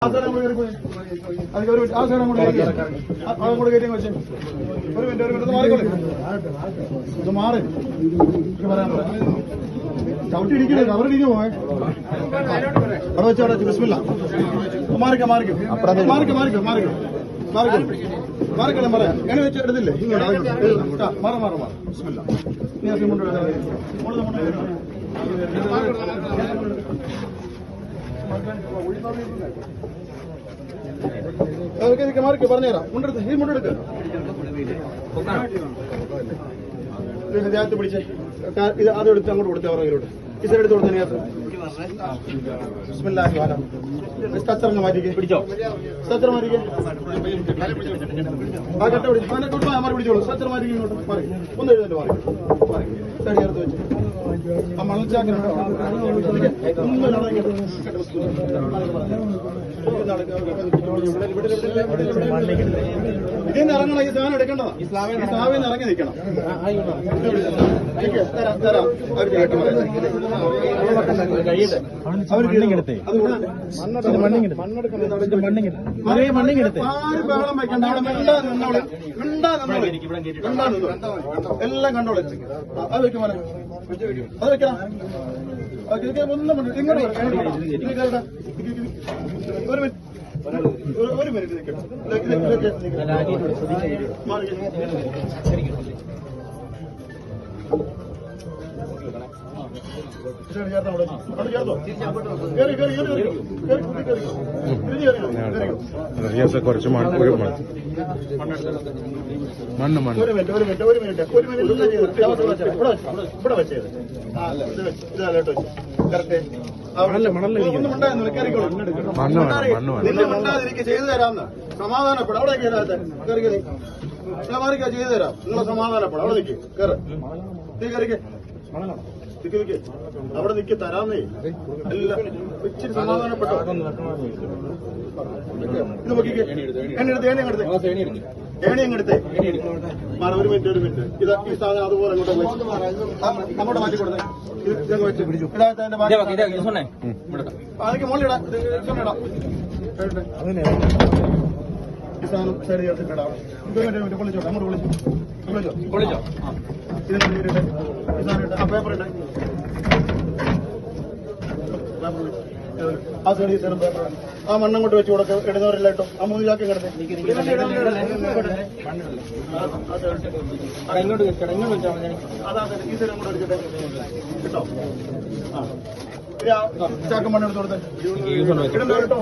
അങ്ങോട്ട് കയറ്റി വെച്ചേ. ഒരു മിനിറ്റ് മാറിക്കോളെ. ഇത് മാറി പറയാൻ ചവിട്ടി ഇടിക്കണേ, അവരിടിഞ്ഞു പോയെ. അവിടെ വെച്ച് അവിടെ ബിസ്മില്ല. മാറിക്കാം പറയാം. എങ്ങനെ വെച്ച് എടുത്തില്ലേ? മാറാം ബിസ്മില്ല. മാറിക്ക് പറഞ്ഞുതരാം. മുണ്ടെടുത്ത് ഈ മുണ്ടെടുക്ക ദേഹത്ത് പിടിച്ചേ. ഇത് ആദ്യം എടുത്ത് അങ്ങോട്ട് കൊടുത്തേ. അവരോട് ഈ സൈഡ് എടുത്ത് കൊടുത്തേ. സ്ട്രക്ചറിന് മാറ്റിക്കേ. പിടിച്ചോ സ്ട്രക്ചർ മാറ്റിക്കേ. ആ കട്ട പിടി മാറി പിടിച്ചോളൂ. സ്ട്രക്ചർ മാറ്റിക്കേ. ഇങ്ങോട്ട് മാറി ഒന്ന് എഴുന്നേറ്റ് മാറി സൈഡ് ചേർത്ത് വെച്ച് ആ മണൽച്ചാക്കിനുണ്ട്. ഇതിന്ന് ഇറങ്ങണം. ഈ സാധനം എടുക്കേണ്ടതാ. ഈ സ്ലാവിന്ന് ഇറങ്ങി നിൽക്കണം. തരാം. ബഹളം വെക്കണ്ട. അവിടെ എല്ലാം കണ്ടോളെ. അത് വെക്കും മോനെ. അത് വെക്കണം. ഒന്നും ഇങ്ങോട്ട് ഒരു മിനിറ്റ് നിൽക്കണം. കുറച്ച് മണ്ണ് ഒരു മിനിറ്റ് ഇവിടെ വെച്ചത് ഇതല്ലോട്ടോ. കറക്റ്റ് ചെയ്തു തരാമെന്ന് സമാധാനപ്പെടും. അവിടെ കയറി ചെയ്തു തരാം. നിങ്ങളെ സമാധാനപ്പെടും. അവിടെ നിൽക്കും. കയറി അവിടെ നിൽക്കി തരാന്നേ. എല്ലാം ഇച്ചിരി സമാധാനപ്പെട്ടോ. ഇത് നോക്കിക്കേ. ഏണി അങ്ങെടുത്തേ. മാറി ഒരു മിനിറ്റ്. ഇത് ഈ സാധനം അതുപോലെ അങ്ങോട്ട് മാറ്റി കൊടുത്തേ. അതൊക്കെ മുകളിലിടാ. ഈ സാധനം സൈഡ് ചേർത്തിട്ടാണ്. പൊളിച്ചോ. അങ്ങോട്ട് പൊളിച്ചോ. ആ പേപ്പർ ഉണ്ട്. ആ സൈഡ് പേപ്പർ. ആ മണ്ണങ്ങോട്ട് വെച്ച് കൊടുക്ക. ഇടുന്നവരില്ല കേട്ടോ. ആ 3 ചാക്ക് കിടന്നേ. അതാ ഈ സൈഡ് അങ്ങോട്ട് വെച്ചിട്ട് കേട്ടോ. ആ ചാക്ക് മണ്ണെടുത്ത് കൊടുത്തേ. ഇടുന്ന കേട്ടോ.